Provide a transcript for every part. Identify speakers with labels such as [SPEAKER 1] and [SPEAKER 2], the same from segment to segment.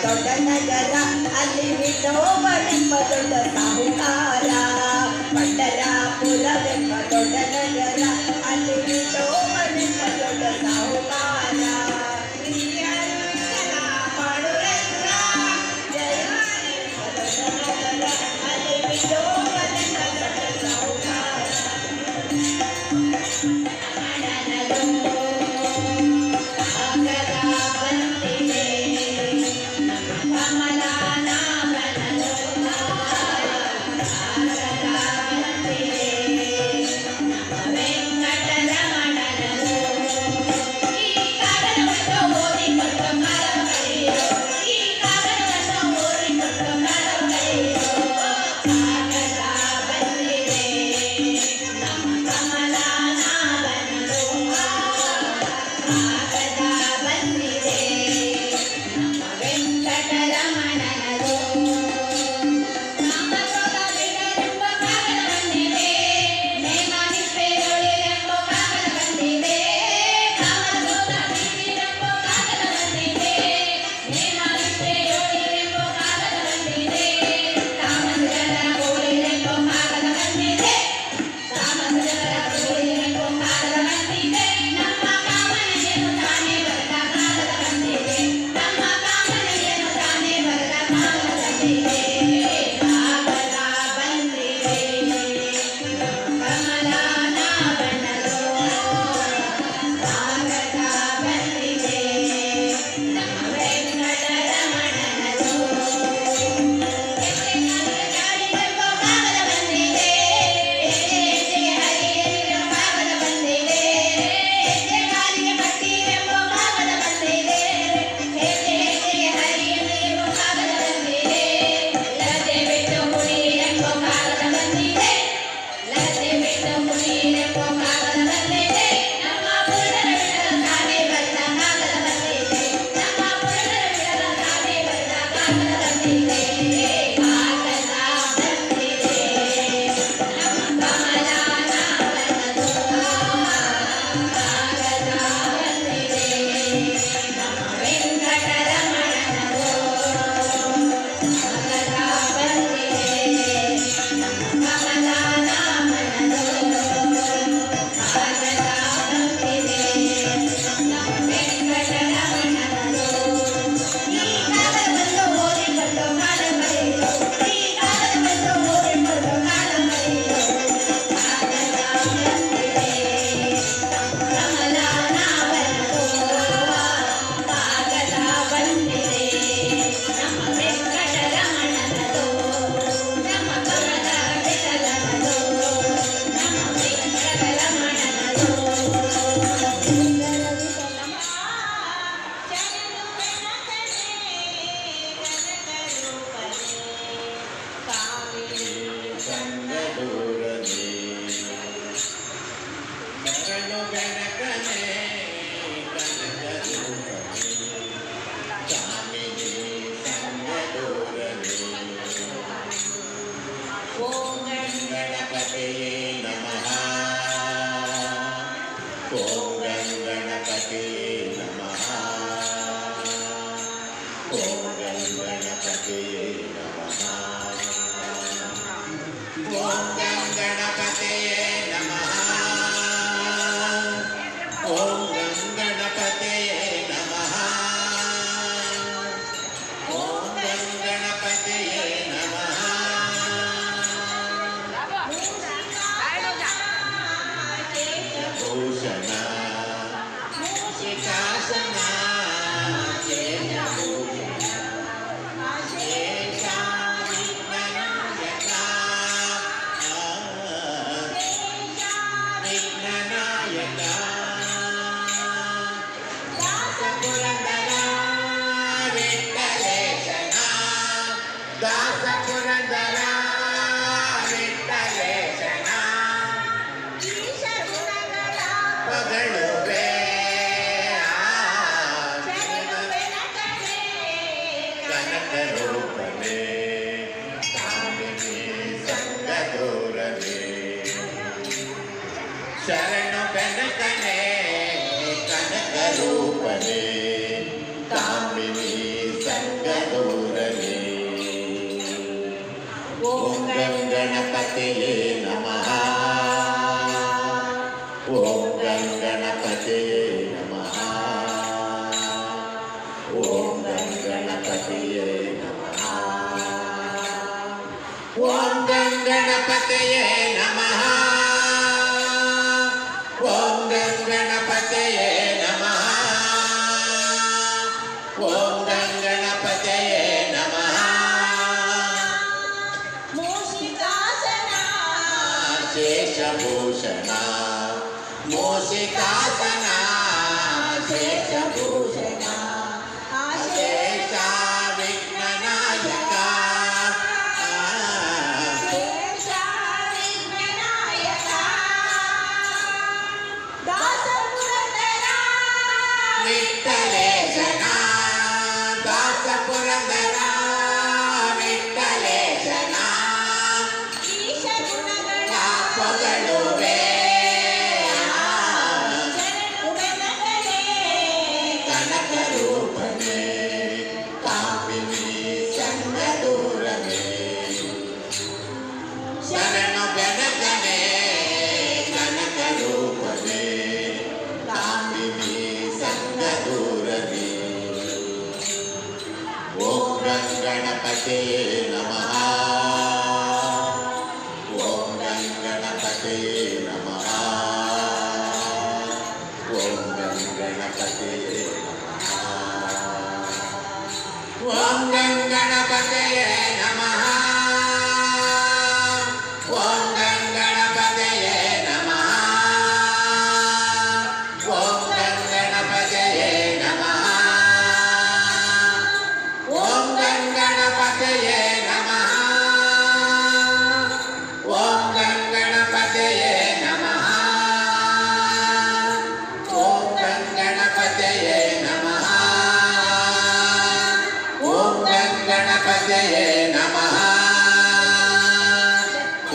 [SPEAKER 1] ದೊಡ್ಡ ನಗರ ಅಲ್ಲಿ ವಿಠೋಬನೆಂಬ ದೊಡ್ಡ ಸಾಹುಕಾರ ಪಂಡರಾಪುರವೆಂಬ ದೊಡ್ಡ ನಗರ ಅಲ್ಲಿ ವಿಠೋಬನೆಂಬ ದೊಡ್ಡ ಸಾಹುಕಾರ ಪಾಂಡುರಂಗ ಜಯ ದೊಡ್ಡ ನಗರ ಅಲ್ಲಿ ವಿಠೋಬನೆಂಬ ದೊಡ್ಡ ಸಾಹುಕಾರ
[SPEAKER 2] ಗಣಪತಿಯೇ ನಮಃ. ಓಂ ಗಂ ಗಣಪತಿಯೇ ನಮಃ. ಓಂ ಗಂ ಗಣಪತಿಯೇ ನಮಃ. ಓಂ ಗಂ ಗಣಪತಿಯೇ ನಮಃ. ಓಂ ಗಂ ಗಣಪತಿಯೇ ನಮಃ. ಓಂ ಗಂ ಗಣಪತಿಯೇ ನಮಃ.
[SPEAKER 1] ಮೂಷಿಕಾಸನ
[SPEAKER 2] ಶೇಷಭೂಷಣ ಮೂಷಿಕಾಸನ ಶೇಷಭೂಷಣ ಅಶೇಷ ವಿಘ್ನನಾಯಕ
[SPEAKER 1] ಶೇಷ ವಿಘ್ನನಾಯಕ ದಾಸಪುರಂದರ
[SPEAKER 2] ವಿಠ್ಠಲೇಶನ ದಾಸಪುರಂದರ ವಿಠ್ಠಲೇಶನ
[SPEAKER 1] ಈಶ ಗುಣಗಳ
[SPEAKER 2] ಪೊಗಳುವೆ
[SPEAKER 1] ಶರಣುಗಣಗಳೇ
[SPEAKER 2] ಕನಕ ರೂಪನೇ ಕಾಮಿನಿ ಸಂಗದೂರನೇ ಶರಣು ಗಣಕನೇ ಕನಕ ರೂಪನೇ ಕಾಮಿನಿ ಸಂಗದೂರನೇ. ಓಂ ಗಂ ಗಣಪತಿಯೇ ನಮಃ. ಓಂ ಗಂ ಗಣಪತಿಯೇ ನಮಃ. ಓಂ ಗಂ ಗಣಪತಿಯೇ ನಮಃ. ಓಂ ಗಂ ಗಣಪತಿಯೇ ನಮಃ. ಓಂ ಗಂ ಗಣಪತಿಯೇ ನಮಃ. ಓಂ ಗಂ ಗಣಪತಿಯೇ ನಮಃ. ಓಂ ಗಂ ಗಣಪತಿಯೇ ನಮಃ. ಓಂ ಗಂ ಗಣಪತಿಯೇ ನಮಃ. ಓಂ ಗಂ ಗಣಪತಿಯೇ ನಮಃ. ಓಂ ಗಂ ಗಣಪತಿಯೇ ನಮಃ.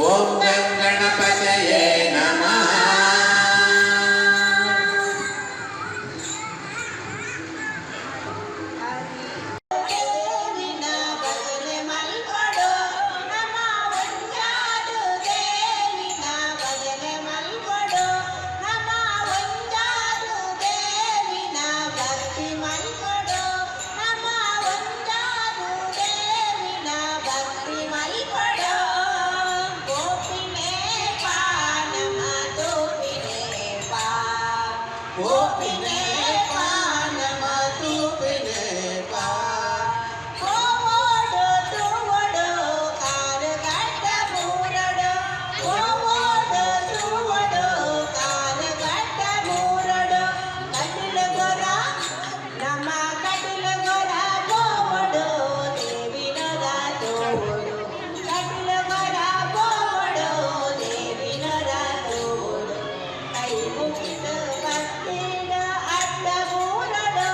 [SPEAKER 2] ಓಂ ಗಂ ಗಣಪತಿಯೇ ನಮಃ.
[SPEAKER 1] ದೇವಿನ ಭಜನೆ ಮಲ್ಕೊಡು ನಮ್ಮ ಒಂಜಾದು ದೇವಿನ ಭಜನೆ ಮಲ್ಕೊಡು ನಮ್ಮ ಒಂಜಾದು ದೇವಿನ ಭಕ್ತಿ ಮಲ್ಕೊಡು ನಮ್ಮ ಒಂಜಾದು ದೇವಿನ ಭಕ್ತಿ ಮಲ್ಕೊಡು ಗೋಪಿನೇ ಪಾ ನಮ್ಮ ತೂಪಿನೇ ಪಾ ಗೋಪಿನೇ ಪಾ ನಮ್ಮ ತೂಪಿನೇ ಪಾ ಓಡು ತೂವಡು ಕಾಲಗಡ್ಡ ಮೂರಡು ಓಡು ತೂವಡು ಕಾಲಗಡ್ಡ ಮೂರಡು ಕಟಿಲ ಗೊರ ನಮ್ಮ ಕಟಿಲ ಗೊರ ಗೋವಡು ದೇವಿನರ ತೋವಡು ಕಟಿಲ ಗೊರ ಗೋವಡು ದೇವಿನರ ತೋವಡು ಕೈ ಮುಗಿದ ಭಕ್ತಿಡ ಅಡ್ಡ ಮೂರಡು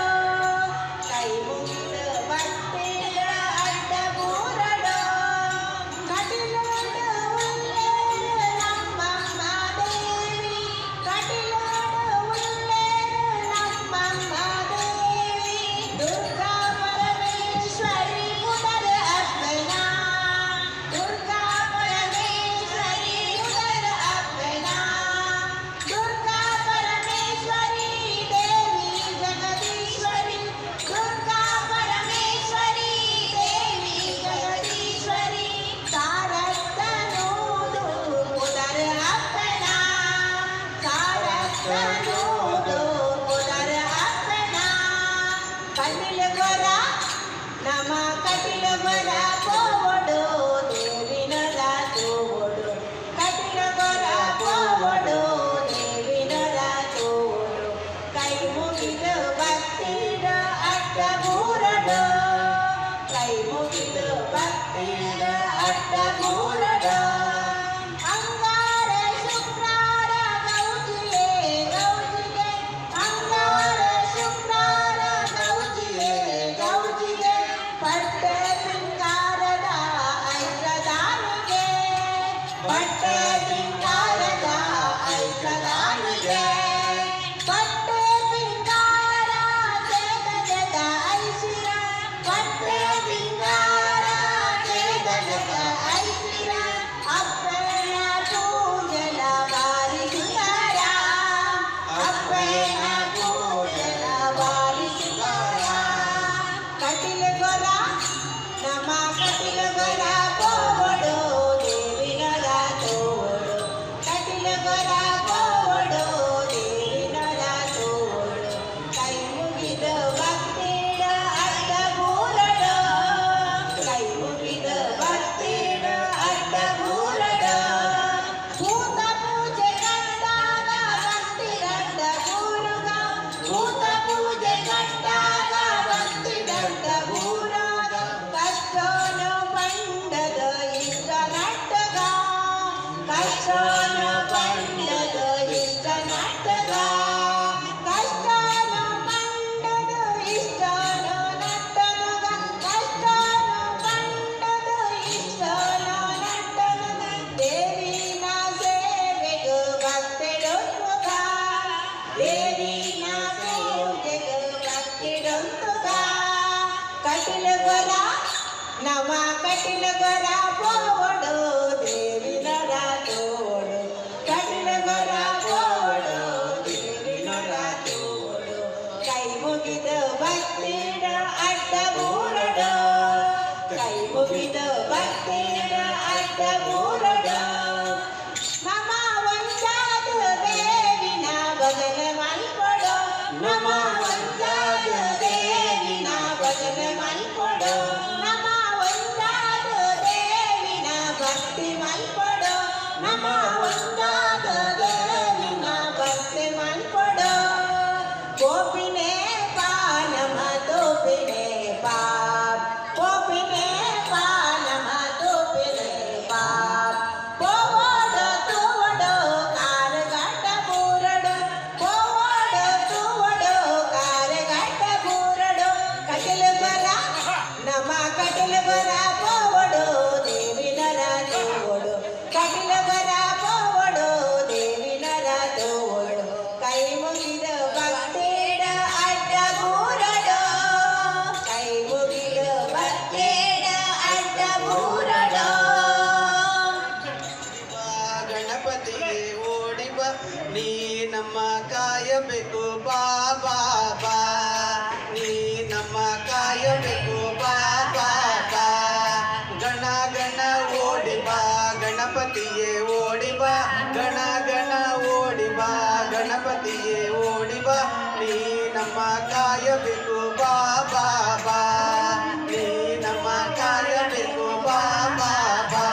[SPEAKER 1] ಕೈ ಮುಗಿದ ಭಕ್ತಿಡ ಅಡ್ಡ ಮೂರಡು ಕಟಿಲೋಡು ಉಲ್ಲೇರು ನಮ್ಮಮ್ಮ ದೇವಿ ಕಟಿಲೋಡು ಉಲ್ಲೇರು ನಮ್ಮಮ್ಮ ದೇವಿ ದುರ್ಗಾ ಪರಮೇಶ್ವರಿ ಉದರ ಅಪ್ಪನ ದುರ್ಗಾ ಪರಮೇಶ್ವರಿ ಉದರ ಅಪ್ಪನ ದುರ್ಗಾ ಪರಮೇಶ್ವರಿ ದೇವಿ ಜಗದೀಶ್ವರಿ ದುರ್ಗಾ ಪರಮೇಶ್ವರಿ ದೇವಿ ಜಗದೀಶ್ವರಿ ತಾರತ್ತನೂದು ಉದರ ಅಪ್ಪನ ತಾರತ್ತನೂದು ಉದರ ಅಪ್ಪನ ಕಟಿಲ ಗೊರ ನಮ್ಮ ಕಟಿಲ ಗೊರ ಗೋವಡು ದೇವಿನರ ತೋವಡು ಕಟಿಲ ಗೊರ ಗೋವಡು ದೇವಿನರ ತೋವಡು ಕೈ ಮುಗಿದ ಭಕ್ತಿಡ ಅಡ್ಡ ಮೂರಡು ಕೈ ಮುಗಿದ ಭಕ್ತಿಡ ಅಡ್ಡ ಮೂರಡು ಅಂಗಾರ ಶುಕ್ರಾರ ಗೌಜಿಯೇ ಗೌಜಿಗೆ ಅಂಗಾರ ಶುಕ್ರಾರ ಗೌಜಿಯೇ ಗೌಜಿಗೆ ಪಟ್ಟೆ ಸಿಂಗಾರದ ಐಷಧಾನಿಗೆ ಪಟ್ಟೆ ಸಿಂಗಾರದ ಐಷಧಾನಿಗೆ ಪಟ್ಟೆ ಸಿಂಗಾರ ಜಗ ಜಗ ಐಶಿರ ಪಟ್ಟೆ ಸಿಂಗಾರ ಜಗ ಜಗ ಐಶಿರ ನಮ್ಮ ಕಟಿಲ ಗೊರ ಪೋವಡು ದೇವಿನ ರಾತೋಡು ಕಟಿಲ ಗೊರ ಪೋವಡು ದೇವಿನ ರಾತೋಡು ಕೈ ಮುಗಿದ ಭಕ್ತಿಡ ಅಡ್ಡ ಮೂರಡು ಕೈ ಮುಗಿದ ಭಕ್ತಿಡ ಅಡ್ಡ ಮೂರಡು ನಮ್ಮ ಒಂದಾದ ದೇವಿನ ಬದಲ ಮಲ್ಕೊಡು ನಮ್ಮ ಒಂದಾದ ದೇವಿನ ಬದಲ ಮಲ್ಕೊಡು ನಮ್ಮ ಒಂದಾದ ದೇವಿನ ಭಕ್ತಿ ಮಲ್ಕೊಡು ನಮ್ಮ ಒಂದಾದ ದೇವಿನ ಭಕ್ತಿ ಮಲ್ಕೊಡು ಗೋಪಿನೇ ಪಾ ನಮ ತೋಪಿನೇ ಪಾ ಗೋಪಿನೇ ಪಾ ನಮ ತೋಪಿನೇ ಪಾ ಪೋವಡು ತೂವಡು ಕಾರಗಟ್ಟ ಬೂರಡು ಪೋವಡು ತೂವಡು ಕಾರಗಟ್ಟ ಬೂರಡು ಕಟಲ ಬರ ನಮ್ಮ ಕಟಲ ಬರ ಪೋವಡು ದೇವಿನ ರಾತೋಡು ಕಟಲ ಬರ ಪೋವಡು ದೇವಿನ ರಾತೋಡು ಕೈ ಮುಗಿದ ಭಕ್ತೇಡ ಅಡ್ಡ ಬೂರಡು ಕೈ ಮುಗಿದ ಭಕ್ತೇಡ ಅಡ್ಡ ಬೂರಡು
[SPEAKER 3] ಗಣಪತಿಗೆ ಓಡಿ ಬಾ ನೀ ನಮ್ಮ ಕಾಯಬೇಕು ಬಾಬಾ ಬಾ ನೀ ನಮ್ಮ ಕಾಯಬೇಕು ಬಾಬಾ ಬಾ ಗಣ ಗಣ ಓಡಿ ಬಾ ಗಣಪತಿಗೆ ಓಡಿ ಬಾ ಗಣ ಗಣ ಓಡಿ ಬಾ ಗಣಪತಿಗೆ ಓಡಿ ಬಾ ನೀ ನಮ್ಮ ಕಾಯಬೇಕು ಬಾಬಾ ಬಾ ನೀ ನಮ್ಮ ಕಾಯಬೇಕು ಬಾಬಾ ಬಾ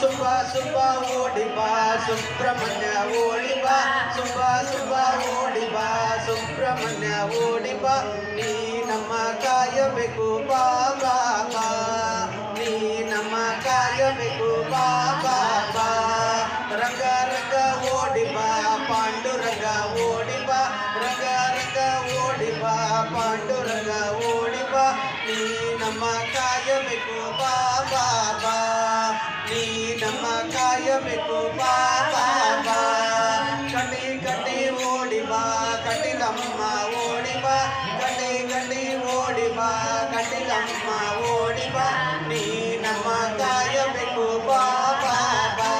[SPEAKER 3] ಸುಬ್ಬ ಸುಬ್ಬ ಓಡಿ ಬಾ ಸುಬ್ರಹ್ಮಣ್ಯ ಓಡಿ ಬಾ ಸುಬ್ಬ ಸುಬ್ಬ ಓಡಿ ಬಾ ಸುಬ್ರಹ್ಮಣ್ಯ ಓಡಿ ಬಾ ನೀ ನಮ್ಮ ಕಾಯಬೇಕು ಬಾಬಾ ಬಾ ನೀ ನಮ್ಮ ಕಾಯಬೇಕು ಬಾಬಾ ಬಾ ರಂಗ ರಂಗ ಓಡಿ ಬಾ ಪಾಂಡುರಂಗ ಓಡಿ ಬಾ ರಂಗ ರಂಗ ಓಡಿ ಬಾ ಪಾಂಡುರಂಗ ಓಡಿ ಬಾ ನೀ ನಮ್ಮ ಕಾಯಬೇಕು ಬಾಬಾ ಬಾ ನೀ ನಮ್ಮ ಕಾಯಬೇಕು ಬಾಬಾ ಬಾ ಕಟಿ ಕಟಿ ಓಡಿ ಬಾ ಕಟಿಲಮ್ಮ ಓಡಿ ಬಾ ಕಟಿ ಕಟಿ ಓಡಿ ಬಾ ಕಟಿಲಮ್ಮ ಓಡಿ ಬಾ ನೀ ನಮ್ಮ ಕಾಯಬೇಕು ಬಾಬಾ ಬಾ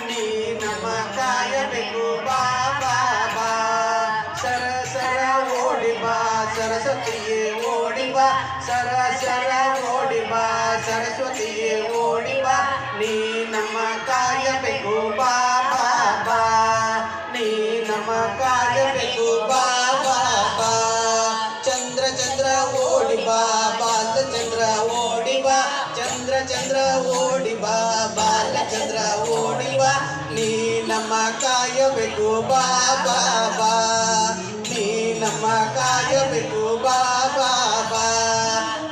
[SPEAKER 3] ನೀ ನಮ್ಮ ಕಾಯಬೇಕು ಬಾಬಾ ಬಾ ಸರ ಸರ ಓಡಿ ಬಾ ಸರಸ್ವತಿಯೇ ಓಡಿ ಬಾ ಸರ ಸರ ಓಡಿ ಬಾ ಸರಸ್ವತಿಯೇ ಓಡಿ ಬಾ ನೀ ನಮ್ಮ ಕಾಯಬೇಕು ಬಾಬಾ ಬಾ ನೀ ನಮ್ಮ ಕಾಯಬೇಕು ಬಾಬಾ ಬಾ ಚಂದ್ರ ಚಂದ್ರ ಓಡಿ ಬಾ ಬಾಲಚಂದ್ರ ಓಡಿ ಬಾ ಚಂದ್ರ ಚಂದ್ರ ಓಡಿ ಬಾ ಬಾಲಚಂದ್ರ ಓಡಿ ಬಾ ನೀ ನಮ್ಮ ಕಾಯಬೇಕು ಬಾಬಾ ಬಾ ನೀ ನಮ್ಮ ಕಾಯಬೇಕು ಬಾಬಾ ಬಾ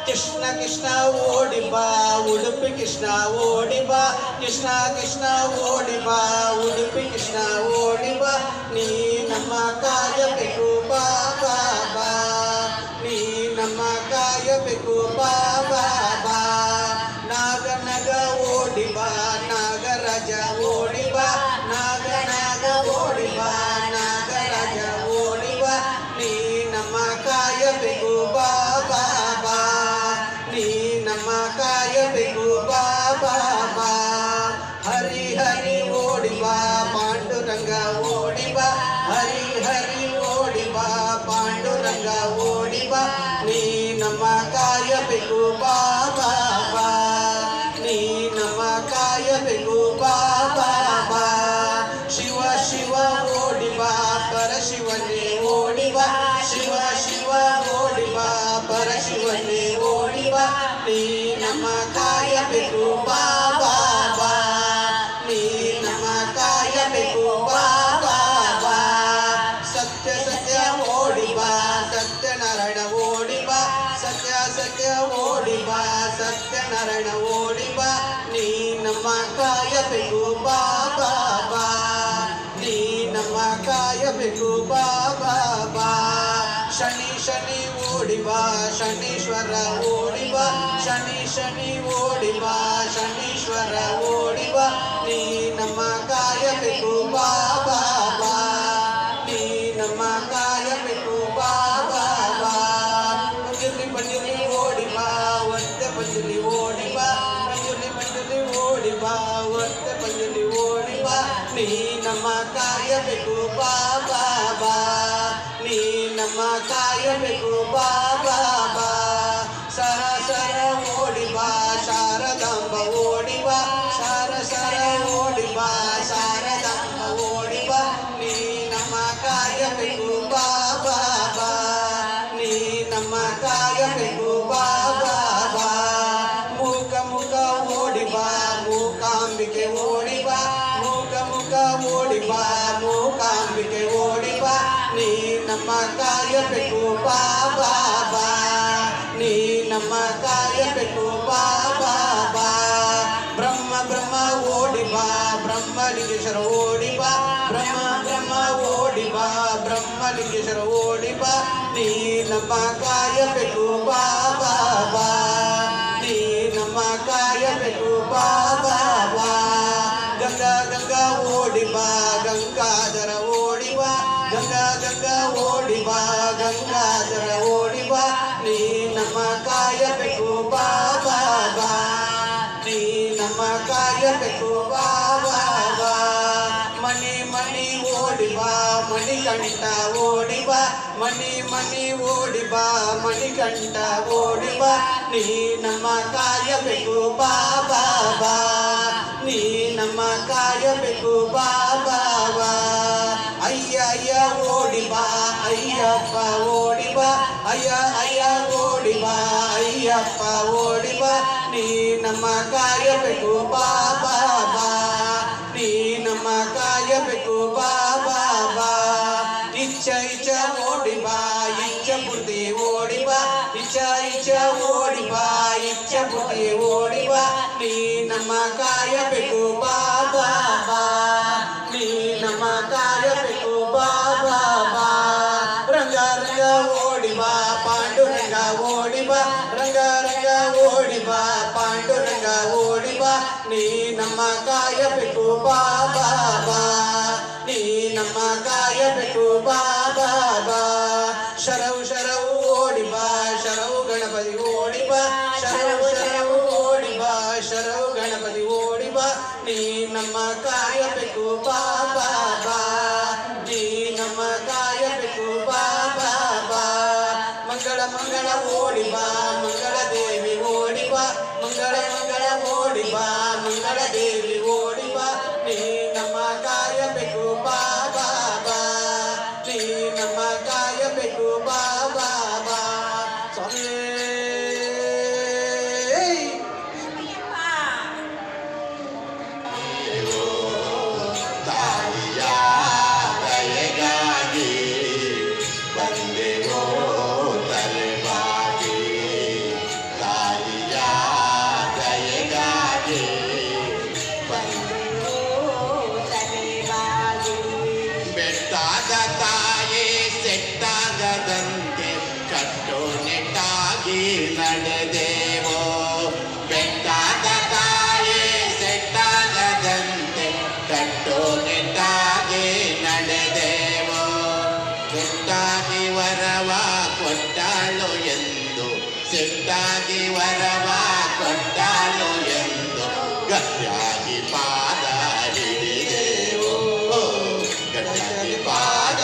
[SPEAKER 3] ಕೃಷ್ಣ ಕೃಷ್ಣ ಓಡಿ ಬಾ ಉಡುಪಿ ಕೃಷ್ಣ ಓಡಿ ಬಾ ಕೃಷ್ಣ ಕೃಷ್ಣ ಓಡಿ ಬಾ ಉಡುಪಿ ಕೃಷ್ಣ ಓಡಿ ಬಾ ನೀ ನಮ್ಮ ಕಾಯಬೇಕು ಬಾಬಾ ಬಾ ನೀ ನಮ್ಮ ಕಾಯಬೇಕು ಬಾಬಾ ಬಾ ನಾಗ ನಗ ಓಡಿ ಬಾ ನಾಗರಾಜ ಓಡಿ ಬಾ ನಾಗ ನಾಗ ಓಡಿ ಬಾ ನಾಗರಾಜ ಓಡಿ ಬಾ ನೀ ನಮ್ಮ ಕಾಯಬೇಕು ಬಾಬಾ ಬಾ ನೀ ನಮ್ಮ ಕಾಯಬೇಕು ಬಾಬಾ ಬಾ ಹರಿ ಹರಿ ಓಡಿ ಬಾ ಪಾಂಡುರಂಗ ಓಡಿ ಬಾ ಹರಿ ಹರಿ ಓಡಿ ಬಾ ಪಾಂಡುರಂಗ ಓಡಿ ಬಾ ನೀ ನಮ್ಮ ಕಾಯಬೇಕು ಬಾಬಾ ಬಾ ನೀ ನಮ್ಮ ಕಾಯಬೇಕು ಬಾಬಾ ಬಾ ಶಿವ ಶಿವ ಓಡಿ ಬಾ ಪರಶಿವನೇ ಓಡಿ ಬಾ ಶಿವ ಶಿವ ಓಡಿ ಬಾ ಪರಶಿವನೇ ಓಡಿ ಬಾ ನೀ ನಮ್ಮ ಕಾಯಬೇಕು ಬಾಬಾ ಬಾ ನೀ ನಮ್ಮ ಕಾಯಬೇಕು ಬಾಬಾ ಬಾ ಸತ್ಯ ಸತ್ಯ ಓಡಿ ಬಾ ಸತ್ಯನಾರಾಯಣ ಓಡಿ ಬಾ ಸತ್ಯ ಸತ್ಯ ಓಡಿ ಬಾ ಸತ್ಯನಾರಾಯಣ ಓಡಿ ಬಾ ನೀ ನಮ್ಮ ಕಾಯಬೇಕು ಬಾಬಾ ಬಾ ನೀ ನಮ್ಮ ಕಾಯಬೇಕು ಬಾಬಾ ಬಾ ಶನಿ ಶನಿ ಓಡಿ ಬಾ ಶನೀಶ್ವರ ಓಡಿ ಬಾ ಶನಿ ಶನಿ ಓಡಿ ಬಾ ಶನೀಶ್ವರ ಓಡಿ ಬಾ ನೀ ನಮ್ಮ ಕಾಯಬೇಕು ಬಾಬಾ ಬಾ ನೀ ನಮ್ಮ ಕಾಯಬೇಕು ಬಾಬಾ ಬಾ ಬಂಜಲಿ ಬಂಜಲಿ ಓಡಿ ಬಾ ಒಂದೇ ಬಂಜಲಿ ಕಾಯಬೇಕು ಬಾ ಬಾ ಬಾ ಸರ ಸರ ಓಡಿ ಬಾ ಶಾರದಾಂಬ ಓಡಿ ಬಾ ಸರ ಸರ ಓಡಿ ಬಾ ಶಾರದಾಂಬ ಓಡಿ ಬಾ ನೀ ನಮ್ಮ ಕಾಯಬೇಕು ಬಾ ಬಾ ಬಾ ನೀ ನಮ್ಮ ಕಾಯಬೇಕು ಬಾ ಬಾ ಬಾ ಮೂಕ ಮುಖ ಓಡಿ ಬಾ ಮೂಕಾಂಬಿಕೆ ಓಡಿ ಬಾ ಮೂಕ ಮುಖ ಓಡಿ ಬಾ ಮೂಕಾಂಬಿಕೆ ಓಡಿ ಬಾ ನೀ ನಮ್ಮ ಕಾಯಬೇಕು ಬಾ ಬಾ ಬಾ ನೀ ನಮ್ಮ ಕಾಯಬೇಕು ಬಾ ಬಾ ಬಾ ಬ್ರಹ್ಮ ಬ್ರಹ್ಮ ಓಡಿ ಬಾ ಬ್ರಹ್ಮಲಿಂಗೇಶ್ವರ ಓಡಿ ಬಾ ಬ್ರಹ್ಮ ಬ್ರಹ್ಮ ಓಡಿ ಬಾ ಬ್ರಹ್ಮಲಿಂಗೇಶ್ವರ ಓಡಿ ಬಾ ನೀ ನಮ್ಮ ಕಾಯಬೇಕು ಬಾ ಬಾ ಬಾ ನೀ ನಮ್ಮ ಕಾಯಬೇಕು ಬಾ ಬಾ ಬಾ ಗಂಗಾ ಗಂಗಾ ಓಡಿ ಬಾ ಗಂಗಾಧರ ಓಡಿ ಬಾ ಗಂಗಾ ಗಂಗಾ ಓಡಿ ಬಾ ಗಂಗಾಧರ ಓಡಿ ಬಾ ನೀ ನಮ್ಮ ಕಾಯಬೇಕು ಬಾ ಬಾ ಬಾ ನೀ ನಮ್ಮ ಕಾಯಬೇಕು ಬಾ ಬಾ ಬಾ ಮಣಿ ಮಣಿ ಓಡಿ ಬಾ ಮಣಿಕಂಠ ಓಡಿ ಬಾ ಮಣಿ ಮಣಿ ಓಡಿ ಬಾ ಮಣಿಕಂಠ ಓಡಿ ಬಾ ನೀ ನಮ್ಮ ಕಾಯಬೇಕು ಬಾ ಬಾ ಬಾ ನೀ ನಮ್ಮ ಕಾಯಬೇಕು ಬಾ ಬಾ ಬಾ ಅಯ್ಯ ಅಯ್ಯ ಓಡಿ ಬಾ ಅಯ್ಯಪ್ಪ ಓಡಿ ಬಾ ಅಯ್ಯ ಅಯ್ಯ ಓಡಿ ಬಾ ಅಯ್ಯಪ್ಪ ಓಡಿ ಬಾ ನೀ ನಮ್ಮ ಕಾಯಬೇಕು ಬಾ ಬಾ ಬಾ ನೀ ನಮ್ಮ ಕಾಯಬೇಕು ಬಾ ಬಾ ಬಾ ಇಚ್ಛ ಇಚ್ಛ ಓಡಿ ಬಾ ಇಚ್ಛ ಪೂರ್ತಿ ಓಡಿ ಬಾ ಇಚ್ಛ ಇಚ್ಛ ಓಡಿ ಬಾ ಇಚ್ಛ ಪೂರ್ತಿ ಓಡಿ ಬಾ ನೀ ನಮ್ಮ ಕಾಯಬೇಕು ಬಾ ಬಾ ಬಾ ನೀ ನಮ್ಮ ಕಾಯಬೇಕು ಬಾ ಬಾ ಬಾ ರಂಗ ರಂಗ ಓಡಿ ಬಾ ಪಾಂಡುರಂಗ ಓಡಿ ಬಾ ರಂಗ ರಂಗ ಓಡಿ ಬಾ ಪಾಂಡುರಂಗ ಓಡಿ ಬಾ ನೀ ನಮ್ಮ ಕಾಯಬೇಕು ಬಾ ಬಾ ಬಾ ನೀ ನಮ್ಮ ಕಾಯಬೇಕು ಬಾ ಬಾ ಬಾ ಶರವು ಶರವು ಓಡಿ ಬಾ ಶರವು ಗಣಪತಿ ಓಡಿ ಬಾ ಶರವು ಶರವು ಓಡಿ ಬಾ ಶರವು ಗಣಪತಿ ಓಡಿ ಬಾ ನೀ ನಮ್ಮ ಕಾಯಬೇಕು ಬಾ ಬಾ ಬಾ ನೀ ನಮ್ಮ ಕಾಯಬೇಕು ಬಾ ಬಾ ಬಾ ಮಂಗಳ ಮಂಗಳ ಓಡಿ ಬಾ ಮಂಗಳ ದೇವಿ ಓಡಿ ಬಾ ಮಂಗಳ ಮಂಗಳ ಓಡಿ ಬಾ ಮಂಗಳ ದೇವಿ ಓಡಿ ಬಾ ನೀ ನಮ್ಮ ಕಾಯಬೇಕು ಬಾ ಬಾ ಬಾ ನೀ ನಮ್ಮ ಕಾಯಬೇಕು ಬಾ ಬಾ ಬಾ ಸ್ವಾಮಿ
[SPEAKER 2] ನಡೆದೇವೋ ಬೆಟ್ಟಾದ ತಾಯೇ ಸೆಟ್ಟಾಗದಂತೆ ಕಟ್ಟುನಿಟ್ಟಾಗಿ ನಡೆದೇವೋ ಕೆಟ್ಟಾಗಿ ವರವ ಕೊಟ್ಟಾಳು ಎಂದು ಸಿಟ್ಟಾಗಿ ವರವ ಕೊಟ್ಟಾಳು ಎಂದು ಗಟ್ಟಿಯಾಗಿ ಪಾದ ಹಿಡಿದೇವೋ ಗಟ್ಟಿಯಾಗಿ ಪಾದ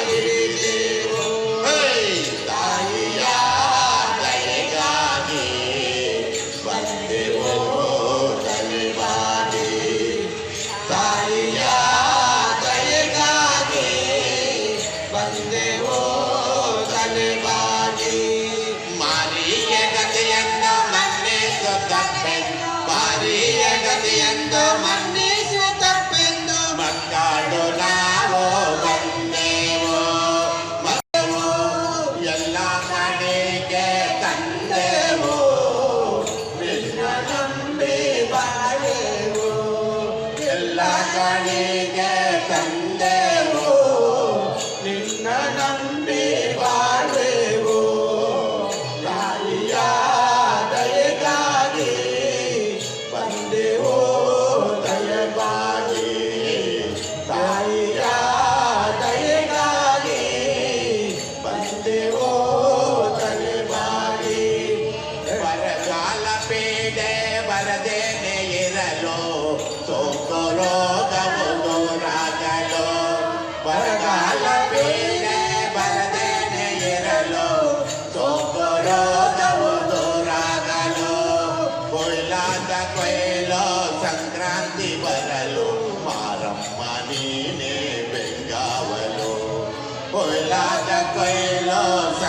[SPEAKER 2] ಹಿಡಿದೇವೋ ತಾಯಿಯ ಬಂದೆವೋ ತಲೆಬಾಗಿ ತಾಯಿಯ ದಯೆಗಾಗಿ ಬಂದೆವೋ ತಲೆಬಾಗಿ ಮಾರಿಗೆ ಗತಿಯನ್ನು ಮೊನ್ನೆ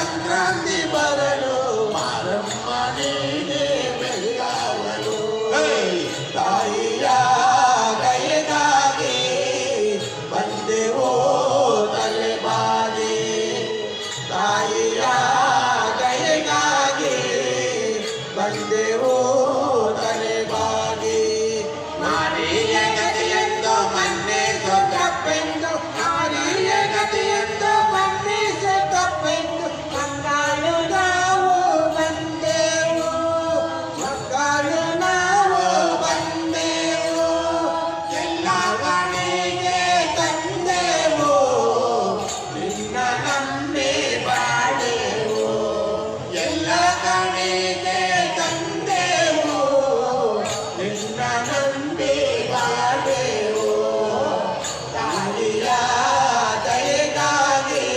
[SPEAKER 2] ಸಂಕ್ರಾಂತಿ ಬರಲು ಮಾರಮ್ಮ ನೀನೇ ಬೆಳಗಾವಲು ತಾಯಿಯ ಕೈಗಾಗಿ ಬಂದೆವೋ ತಲೆಬಾಗಿ ತಾಯಿಯ ಕೈಗಾಗಿ ಬಂದೆವೋ ತಲೆಬಾಗಿ ನಾರಿಯ ಗತಿಯೆಂದು ಮನ್ನಿಸು ತಪ್ಪೆಂದು ನಾರಿಯ ಗತಿಯೆಂದು ಮನ್ನಿಸು ತಪ್ಪೆಂದು
[SPEAKER 1] ಮಕ್ಕಳು ನಾವು ಬಂದೆವು
[SPEAKER 2] ಮಕ್ಕಳು ನಾವು ಬಂದೆವು ಎಲ್ಲ ಕಡೆಗೆ ತಂದೆವು ನಿನ್ನ ನಂಬಿ ಬಾಳೆವು ಎಲ್ಲ ಕಡೆಗೆ ತಂದೆವು ನಿನ್ನ ನಂಬಿ ಬಾಳೆವು ತಾಯಿಯ ದಯೆಗಾಗಿ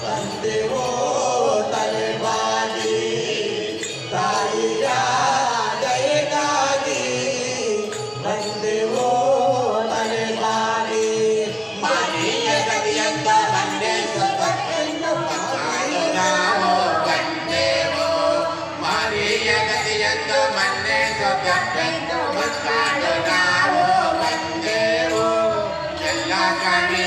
[SPEAKER 2] ಬಂದೆವು ತಲೆಬಾಗಿ ತಾಯಿಯ ದಯೆಗಾಗಿ ಬಂದೆವು ತಲೆಬಾಗಿ ಮಾರಿಯ ಗತಿಯಂತ ಬಂದೆ ಸತ್ತನ್ನು ಮಕ್ಕಳು ನಾವು ಬಂದೆವು ಮಾರಿಯ ಗತಿಯಂತ ಬಂದೆ ಸತ್ತನ್ನು ಮಕ್ಕಳು ನಾವು ಬಂದೆವು ಎಲ್ಲ ಕಡೆ